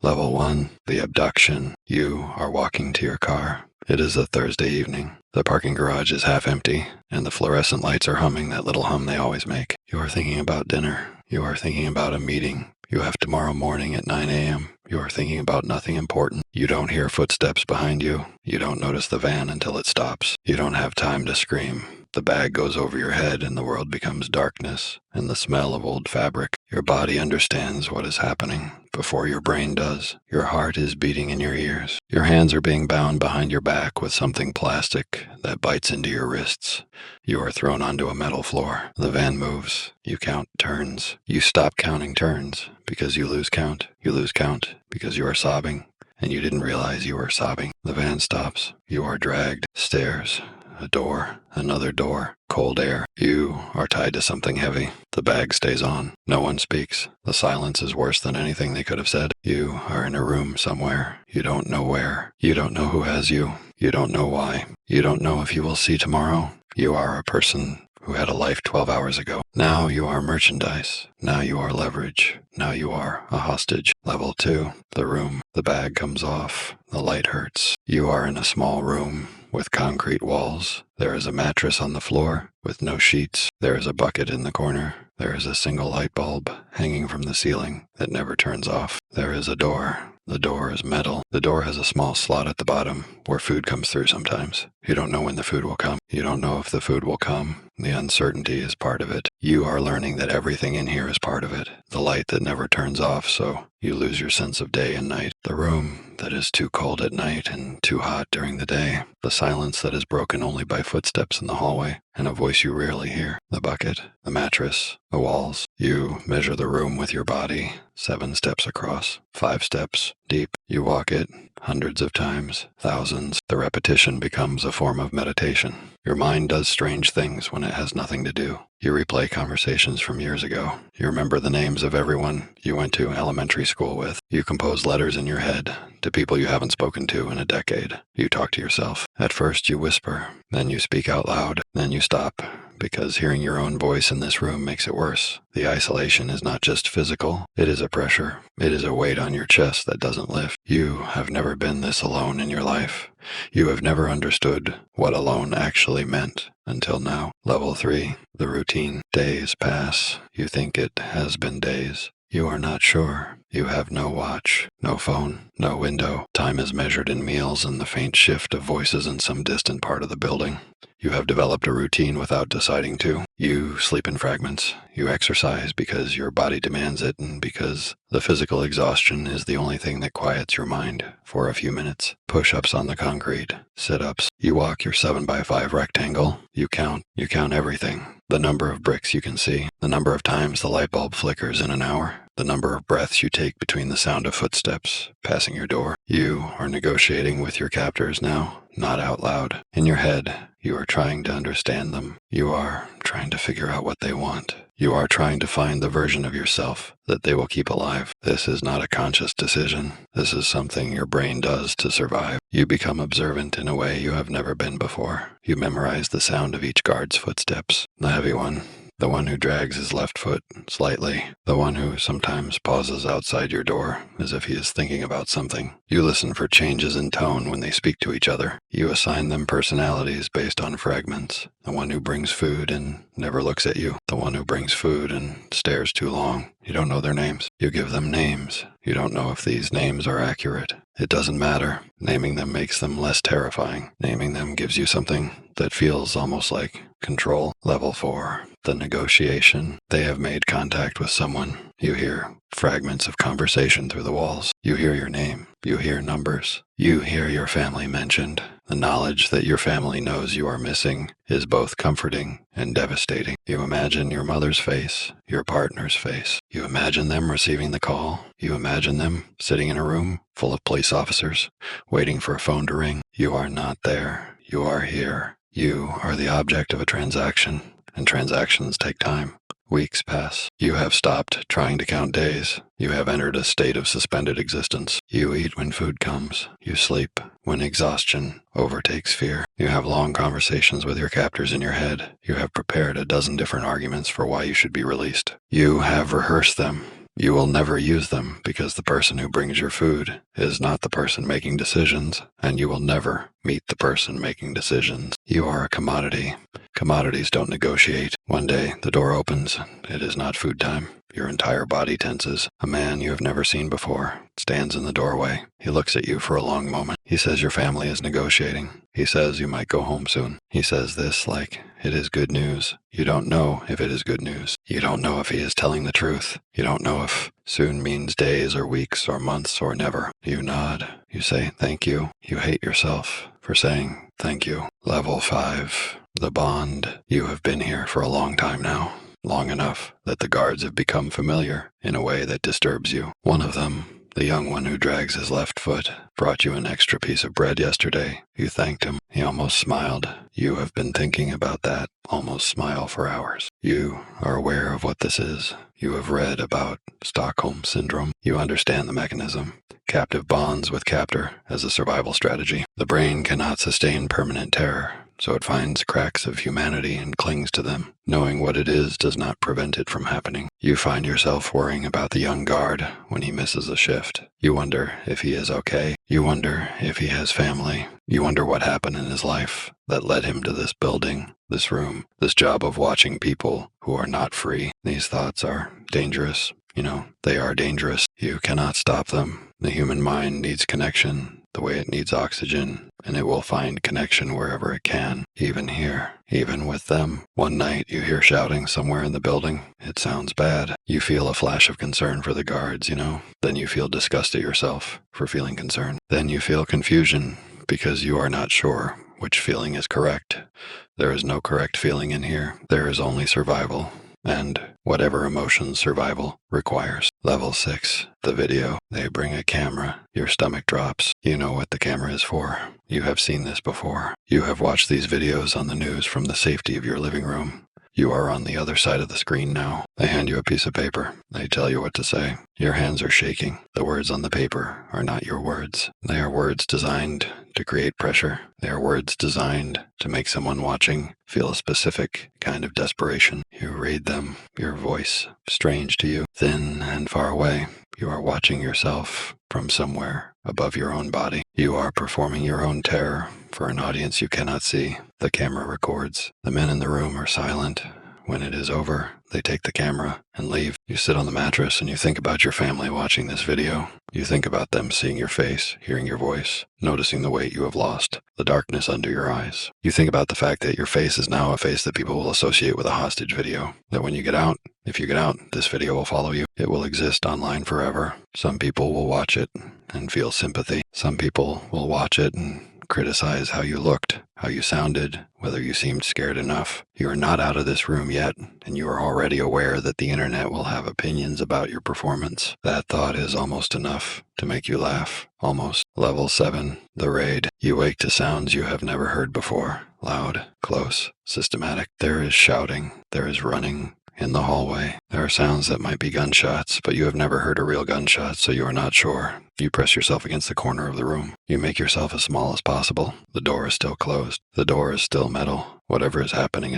Level 1, the abduction. You are walking to your car. It is a Thursday evening. The parking garage is half empty, and the fluorescent lights are humming that little hum they always make. You are thinking about dinner. You are thinking about a meeting you have tomorrow morning at 9 a.m. You are thinking about nothing important. You don't hear footsteps behind you. You don't notice the van until it stops. You don't have time to scream. The bag goes over your head and the world becomes darkness and the smell of old fabric. Your body understands what is happening before your brain does. Your heart is beating in your ears. Your hands are being bound behind your back with something plastic that bites into your wrists. You are thrown onto a metal floor. The van moves. You count turns. You stop counting turns because you lose count. You lose count because you are sobbing and you didn't realize you were sobbing. The van stops. You are dragged. Stairs. A door, another door, cold air. You are tied to something heavy. The bag stays on. No one speaks. The silence is worse than anything they could have said. You are in a room somewhere. You don't know where. You don't know who has you. You don't know why. You don't know if you will see tomorrow. You are a person who had a life 12 hours ago. Now you are merchandise. Now you are leverage. Now you are a hostage. Level 2, the room. The bag comes off. The light hurts. You are in a small room with concrete walls. There is a mattress on the floor with no sheets. There is a bucket in the corner. There is a single light bulb hanging from the ceiling that never turns off. There is a door. The door is metal. The door has a small slot at the bottom where food comes through sometimes. You don't know when the food will come. You don't know if the food will come. The uncertainty is part of it. You are learning that everything in here is part of it. The light that never turns off, so you lose your sense of day and night. The room that is too cold at night and too hot during the day. The silence that is broken only by footsteps in the hallway and a voice you rarely hear. The bucket, the mattress, the walls. You measure the room with your body, 7 steps across, 5 steps deep. You walk it hundreds of times, thousands. The repetition becomes a form of meditation. Your mind does strange things when it has nothing to do. You replay conversations from years ago. You remember the names of everyone you went to elementary school with. You compose letters in your head to people you haven't spoken to in a decade. You talk to yourself. At first you whisper, then you speak out loud, then you stop, because hearing your own voice in this room makes it worse. The isolation is not just physical, it is a pressure. It is a weight on your chest that doesn't lift. You have never been this alone in your life. You have never understood what alone actually meant until now. Level 3, the routine. Days pass. You think it has been days. You are not sure. You have no watch, no phone, no window. Time is measured in meals and the faint shift of voices in some distant part of the building. You have developed a routine without deciding to. You sleep in fragments. You exercise because your body demands it and because the physical exhaustion is the only thing that quiets your mind for a few minutes. Push-ups on the concrete, sit-ups. You walk your 7x5 rectangle. You count everything. The number of bricks you can see, the number of times the light bulb flickers in an hour, the number of breaths you take between the sound of footsteps passing your door. You are negotiating with your captors now, not out loud. In your head, you are trying to understand them. You are trying to figure out what they want. You are trying to find the version of yourself that they will keep alive. This is not a conscious decision. This is something your brain does to survive. You become observant in a way you have never been before. You memorize the sound of each guard's footsteps. The heavy one, the one who drags his left foot slightly, the one who sometimes pauses outside your door as if he is thinking about something. You listen for changes in tone when they speak to each other. You assign them personalities based on fragments. The one who brings food and never looks at you. The one who brings food and stares too long. You don't know their names. You give them names. You don't know if these names are accurate. It doesn't matter. Naming them makes them less terrifying. Naming them gives you something that feels almost like control. Level 4, the negotiation. They have made contact with someone. You hear fragments of conversation through the walls. You hear your name. You hear numbers. You hear your family mentioned. The knowledge that your family knows you are missing is both comforting and devastating. You imagine your mother's face, your partner's face. You imagine them receiving the call. You imagine them sitting in a room full of police officers, waiting for a phone to ring. You are not there. You are here. You are the object of a transaction, and transactions take time. Weeks pass. You have stopped trying to count days. You have entered a state of suspended existence. You eat when food comes. You sleep when exhaustion overtakes fear. You have long conversations with your captors in your head. You have prepared a dozen different arguments for why you should be released. You have rehearsed them. You will never use them because the person who brings your food is not the person making decisions, and you will never meet the person making decisions. You are a commodity. Commodities don't negotiate. One day, the door opens. It is not food time. Your entire body tenses. A man you have never seen before stands in the doorway. He looks at you for a long moment. He says your family is negotiating. He says you might go home soon. He says this like it is good news. You don't know if it is good news. You don't know if he is telling the truth. You don't know if soon means days or weeks or months or never. You nod. You say thank you. You hate yourself for saying thank you. Level 5. The bond. You have been here for a long time now. Long enough that the guards have become familiar in a way that disturbs you. One of them, the young one who drags his left foot, brought you an extra piece of bread yesterday. You thanked him. He almost smiled. You have been thinking about that almost smile for hours. You are aware of what this is. You have read about Stockholm Syndrome. You understand the mechanism. Captive bonds with captor as a survival strategy. The brain cannot sustain permanent terror, so it finds cracks of humanity and clings to them. Knowing what it is does not prevent it from happening. You find yourself worrying about the young guard when he misses a shift. You wonder if he is okay. You wonder if he has family. You wonder what happened in his life that led him to this building, this room, this job of watching people who are not free. These thoughts are dangerous. They are dangerous. You cannot stop them. The human mind needs connection the way it needs oxygen, and it will find connection wherever it can, even here, even with them. One night you hear shouting somewhere in the building. It sounds bad. You feel a flash of concern for the guards, Then you feel disgust at yourself for feeling concerned. Then you feel confusion because you are not sure which feeling is correct. There is no correct feeling in here. There is only survival. And whatever emotions survival requires. Level 6, the video. They bring a camera. Your stomach drops. You know what the camera is for. You have seen this before. You have watched these videos on the news from the safety of your living room. You are on the other side of the screen now. They hand you a piece of paper. They tell you what to say. Your hands are shaking. The words on the paper are not your words. They are words designed to create pressure. They are words designed to make someone watching feel a specific kind of desperation. You read them, your voice strange to you, thin and far away. You are watching yourself from somewhere above your own body. You are performing your own terror for an audience you cannot see. The camera records. The men in the room are silent. When it is over, they take the camera and leave. You sit on the mattress and you think about your family watching this video. You think about them seeing your face, hearing your voice, noticing the weight you have lost, the darkness under your eyes. You think about the fact that your face is now a face that people will associate with a hostage video. That when you get out, if you get out, this video will follow you. It will exist online forever. Some people will watch it and feel sympathy. Some people will watch it and criticize how you looked, how you sounded, whether you seemed scared enough. You are not out of this room yet, and you are already aware that the internet will have opinions about your performance. That thought is almost enough to make you laugh. Almost. Level 7, the raid. You wake to sounds you have never heard before. Loud, close, systematic. There is shouting. There is running. In the hallway, there are sounds that might be gunshots, but you have never heard a real gunshot, so you are not sure. You press yourself against the corner of the room. You make yourself as small as possible. The door is still closed. The door is still metal. Whatever is happening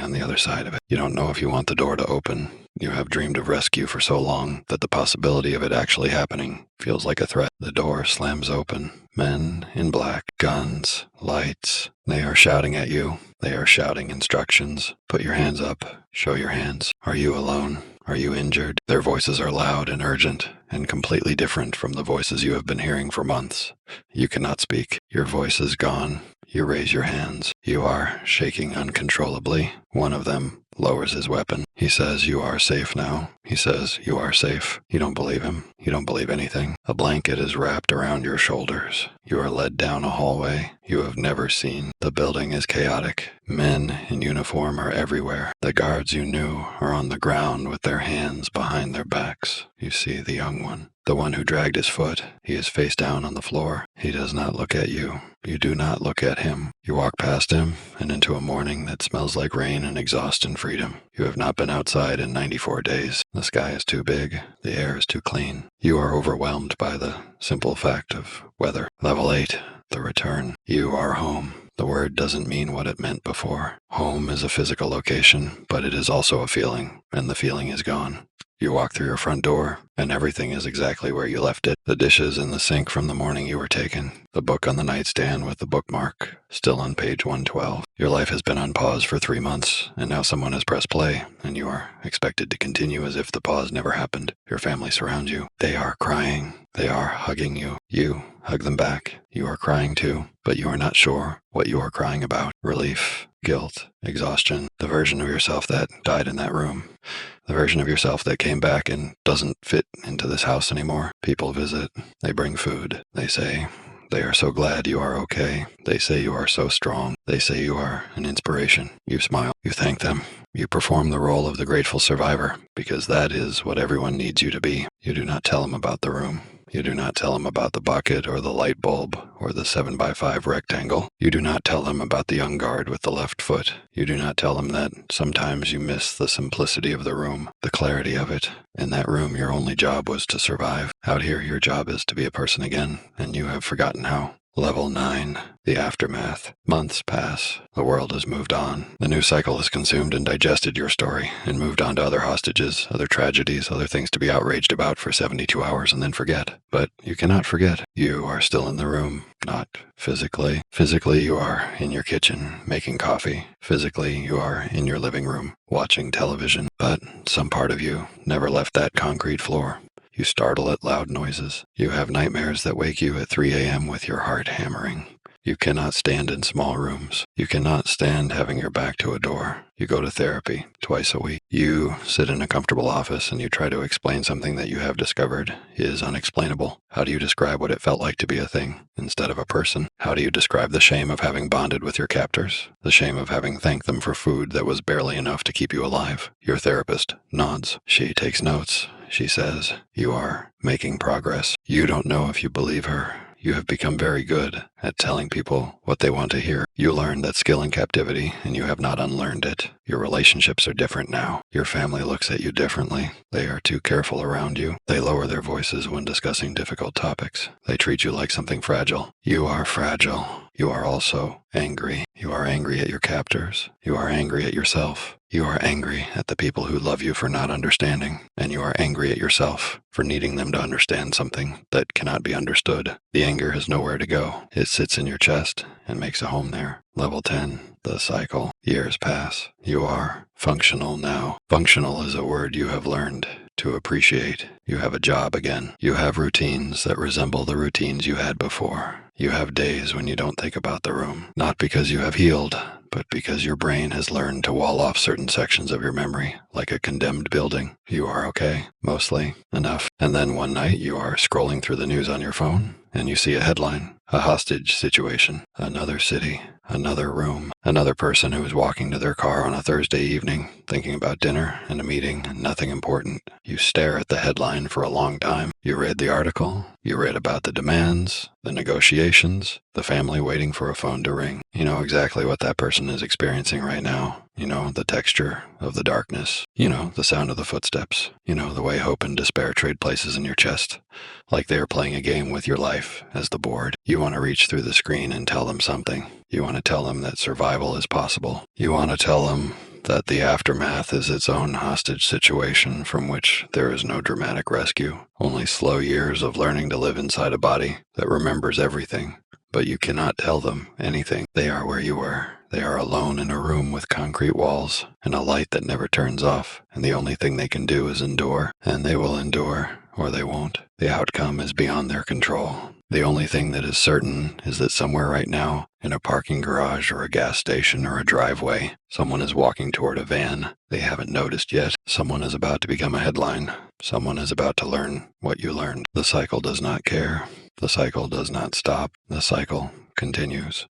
on the other side of it. You don't know if you want the door to open. You have dreamed of rescue for so long that the possibility of it actually happening feels like a threat. The door slams open. Men in black, guns, lights. They are shouting at you. They are shouting instructions. Put your hands up. Show your hands. Are you alone? Are you injured? Their voices are loud and urgent and completely different from the voices you have been hearing for months. You cannot speak. Your voice is gone. You raise your hands. You are shaking uncontrollably. One of them lowers his weapon. He says, "You are safe now." He says, "You are safe." You don't believe him. You don't believe anything. A blanket is wrapped around your shoulders. You are led down a hallway you have never seen. The building is chaotic. Men in uniform are everywhere. The guards you knew are on the ground with their hands behind their backs. You see the young one. The one who dragged his foot. He is face down on the floor. He does not look at you. You do not look at him. You walk past him and into a morning that smells like rain and exhaust and freedom. You have not been outside in 94 days. The sky is too big. The air is too clean. You are overwhelmed by the simple fact of weather. Level 8, the return. You are home. The word doesn't mean what it meant before. Home is a physical location, but it is also a feeling, and the feeling is gone. You walk through your front door, and everything is exactly where you left it. The dishes in the sink from the morning you were taken. The book on the nightstand with the bookmark, still on page 112. Your life has been on pause for 3 months, and now someone has pressed play, and you are expected to continue as if the pause never happened. Your family surrounds you. They are crying. They are hugging you. You hug them back. You are crying too, but you are not sure what you are crying about. Relief, guilt, exhaustion, the version of yourself that died in that room. The version of yourself that came back and doesn't fit into this house anymore. People visit. They bring food. They say they are so glad you are okay. They say you are so strong. They say you are an inspiration. You smile. You thank them. You perform the role of the grateful survivor, because that is what everyone needs you to be. You do not tell them about the room. You do not tell them about the bucket or the light bulb or the 7x5 rectangle. You do not tell them about the young guard with the left foot. You do not tell them that sometimes you miss the simplicity of the room, the clarity of it. In that room, your only job was to survive. Out here, your job is to be a person again, and you have forgotten how. Level 9, the aftermath. Months pass. The world has moved on. The news cycle has consumed and digested your story and moved on to other hostages, other tragedies, other things to be outraged about for 72 hours and then forget. But you cannot forget. You are still in the room, not physically. Physically, you are in your kitchen making coffee. Physically, you are in your living room watching television. But some part of you never left that concrete floor. You startle at loud noises. You have nightmares that wake you at 3 a.m. with your heart hammering. You cannot stand in small rooms. You cannot stand having your back to a door. You go to therapy twice a week. You sit in a comfortable office and you try to explain something that you have discovered is unexplainable. How do you describe what it felt like to be a thing instead of a person? How do you describe the shame of having bonded with your captors? The shame of having thanked them for food that was barely enough to keep you alive? Your therapist nods. She takes notes. She says, "You are making progress." You don't know if you believe her. You have become very good at telling people what they want to hear. You learned that skill in captivity, and you have not unlearned it. Your relationships are different now. Your family looks at you differently. They are too careful around you. They lower their voices when discussing difficult topics. They treat you like something fragile. You are fragile. You are also angry. You are angry at your captors. You are angry at yourself. You are angry at the people who love you for not understanding, and you are angry at yourself for needing them to understand something that cannot be understood. The anger has nowhere to go. It sits in your chest and makes a home there. Level 10, the cycle. Years pass. You are functional now. Functional is a word you have learned to appreciate. You have a job again. You have routines that resemble the routines you had before. You have days when you don't think about the room, not because you have healed, but because your brain has learned to wall off certain sections of your memory, like a condemned building. You are okay, mostly, enough. And then one night you are scrolling through the news on your phone, and you see a headline, a hostage situation, another city, another room, another person who is walking to their car on a Thursday evening, thinking about dinner and a meeting and nothing important. You stare at the headline for a long time. You read the article. You read about the demands, the negotiations, the family waiting for a phone to ring. You know exactly what that person is experiencing right now. You know the texture of the darkness. You know the sound of the footsteps. You know the way hope and despair trade places in your chest, like they are playing a game with your life as the board. You want to reach through the screen and tell them something. You want to tell them that survival is possible. You want to tell them that the aftermath is its own hostage situation from which there is no dramatic rescue, only slow years of learning to live inside a body that remembers everything. But you cannot tell them anything. They are where you were. They are alone in a room with concrete walls and a light that never turns off, and the only thing they can do is endure, and they will endure, or they won't. The outcome is beyond their control. The only thing that is certain is that somewhere right now, in a parking garage or a gas station or a driveway, someone is walking toward a van they haven't noticed yet. Someone is about to become a headline. Someone is about to learn what you learned. The cycle does not care. The cycle does not stop. The cycle continues.